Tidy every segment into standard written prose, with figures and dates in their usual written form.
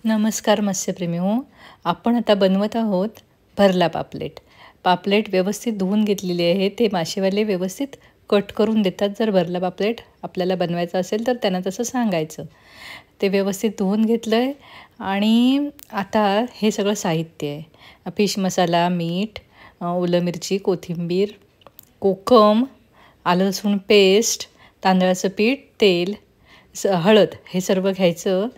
नमस्कार मत्स्यप्रेमी हो. आपण आता बनवत आहोत भरला पापलेट. पापलेट व्यवस्थित धुवून घेतलेली आहे. ते मासेवाले व्यवस्थित कट करून देतात. जर भरला पापलेट आपल्याला बनवायचं असेल तर त्यांना तसं सांगायचं. ते व्यवस्थित धुवून घेतलं आहे आणि आता हे सगळं साहित्य आहे. फिश मसाला, मीठ, ओलं मिरची, कोथिंबीर, कोकम, आलं लसूण पेस्ट, तांदळाचं पीठ, तेल, हळद हे सर्व घ्यायचं.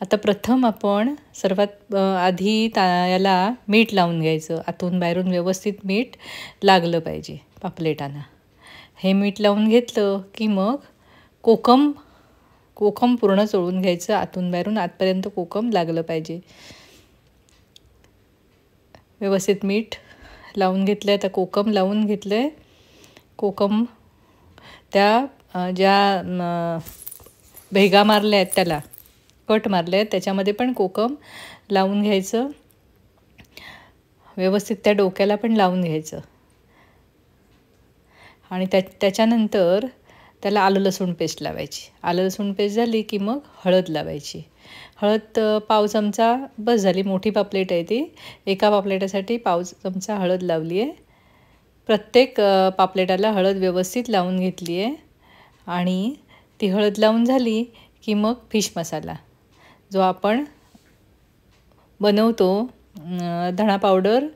आता प्रथम आपण सर्वात आधी याला मीठ लावून घ्यायचं. आतून बाहेरून व्यवस्थित मीठ लागलं पाहिजे पापलेटांना. हे मीठ लावून घेतलं की मग कोकम पूर्ण चोळून घ्यायचं. आतून बाहेरून आतपर्यंत कोकम लागलं पाहिजे. व्यवस्थित मीठ लावून घेतलं आहे. आता कोकम लावून घेतलं आहे. कोकम त्या ज्या भेगा मारल्या आहेत त्याला कट मारले आहेत त्याच्यामध्ये पण कोकम लावून घ्यायचं. व्यवस्थित त्या डोक्याला पण लावून घ्यायचं आणि त्याच्यानंतर त्याला आलं लसूण पेस्ट लावायची. आलं लसूण पेस्ट झाली की मग हळद लावायची. हळद पाव चमचा बस झाली. मोठी पापलेट आहे ती. एका पापलेटासाठी पाव चमचा हळद लावली आहे. प्रत्येक पापलेटाला हळद व्यवस्थित लावून घेतली आहे आणि ती हळद लावून झाली की मग फिश मसाला जो आपण बनवतो, धणा पावडर,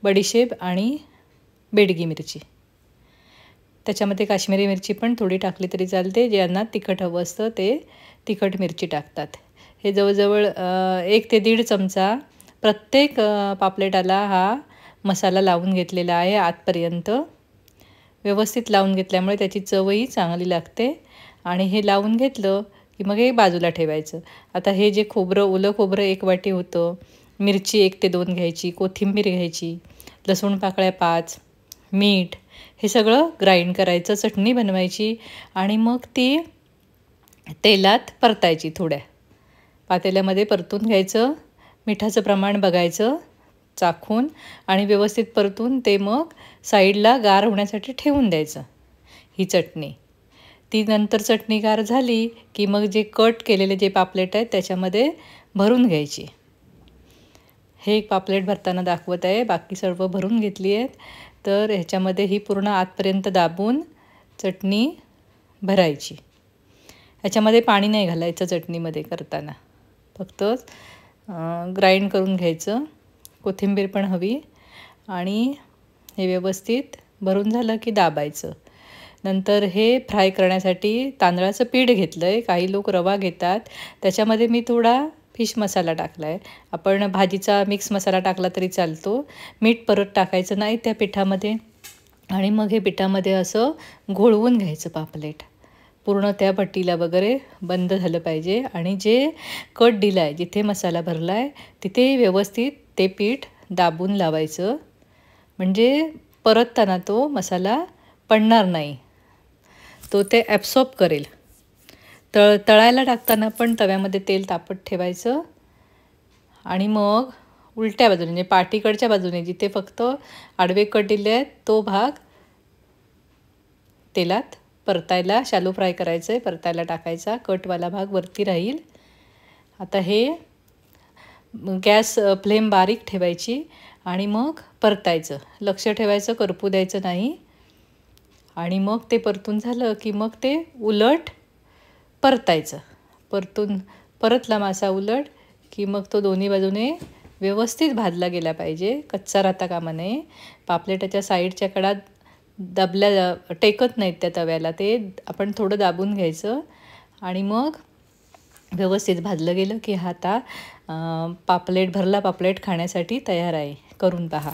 बडीशेप आणि बेडगी मिरची, त्याच्यामध्ये काश्मीरी मिरची पण थोडी टाकली तरी चालते. ज्यांना तिखट हवं असतं ते तिखट मिरची टाकतात. हे जवळजवळ 1 ते 1.5 चमचा प्रत्येक पापलेटाला हा मसाला लावून घेतलेला आहे. आतपर्यंत व्यवस्थित लावून घेतल्यामुळे त्याची चवही चांगली लागते. आणि हे लावून घेतलं की मग हे बाजूला ठेवायचं. आता हे जे ओलं खोबरं 1 वाटी होतं, मिरची 1 ते 2 घ्यायची, कोथिंबीर घ्यायची, लसूण पाकळ्या 5, मीठ हे सगळं ग्राइंड करायचं, चटणी बनवायची आणि मग ती तेलात परतायची. थोड्या पातेल्यामध्ये परतून घ्यायचं. मिठाचं प्रमाण बघायचं चाखून आणि व्यवस्थित परतून ते मग साईडला गार होण्यासाठी ठेवून द्यायचं. ही चटणी ती नंतर चटणी गार झाली की मग जे कट केलेले जे पापलेट आहेत त्याच्यामध्ये भरून घ्यायची. हे एक पापलेट भरताना दाखवत आहे. बाकी सर्व भरून घेतली आहेत. तर ह्याच्यामध्ये ही पूर्ण आतपर्यंत दाबून चटणी भरायची. ह्याच्यामध्ये पाणी नाही घालायचं चटणीमध्ये करताना, फक्त ग्राइंड करून घ्यायचं. कोथिंबीर पण हवी आणि हे व्यवस्थित भरून झालं की दाबायचं. नंतर हे फ्राय करण्यासाठी तांदळाचं पीठ घेतलं आहे. काही लोक रवा घेतात. त्याच्यामध्ये मी थोडा फिश मसाला टाकला आहे. आपण भाजीचा मिक्स मसाला टाकला तरी चालतो. मीठ परत टाकायचं नाही त्या पिठामध्ये. आणि मग हे पिठामध्ये असं घोळवून घ्यायचं पापलेट. पूर्ण त्या भट्टीला वगैरे बंद झालं पाहिजे आणि जे कट दिला आहे, जिथे मसाला भरला आहे तिथे व्यवस्थित ते पीठ दाबून लावायचं. म्हणजे परतताना तो मसाला पडणार नाही, तो ते ॲब्सॉर्ब करेल. तळायला टाकताना पण तव्यामध्ये तेल तापत ठेवायचं आणि मग उलट्या बाजूने म्हणजे पाठीकडच्या बाजूने जिथे फक्त आडवे कट दिले आहेत तो भाग तेलात परतायला, शॅलो फ्राय करायचं आहे, परतायला टाकायचा. कटवाला भाग वरती राहील. आता हे गॅस फ्लेम बारीक ठेवायची आणि मग परतायचं. लक्ष ठेवायचं, करपू द्यायचं नाही. आणि मग ते परतून झालं की मग ते उलट परतायचं. परतला मासा उलट की मग तो दोन्ही बाजूने व्यवस्थित भाजला गेला पाहिजे, कच्चा राहता कामा नये. पापलेटाच्या साईडच्या कडा टेकत नाहीत त्या तव्याला, ते आपण थोडं दाबून घ्यायचं आणि मग व्यवस्थित भाजलं गेलं की हा आता भरला पापलेट खाण्यासाठी तयार आहे. करून पहा.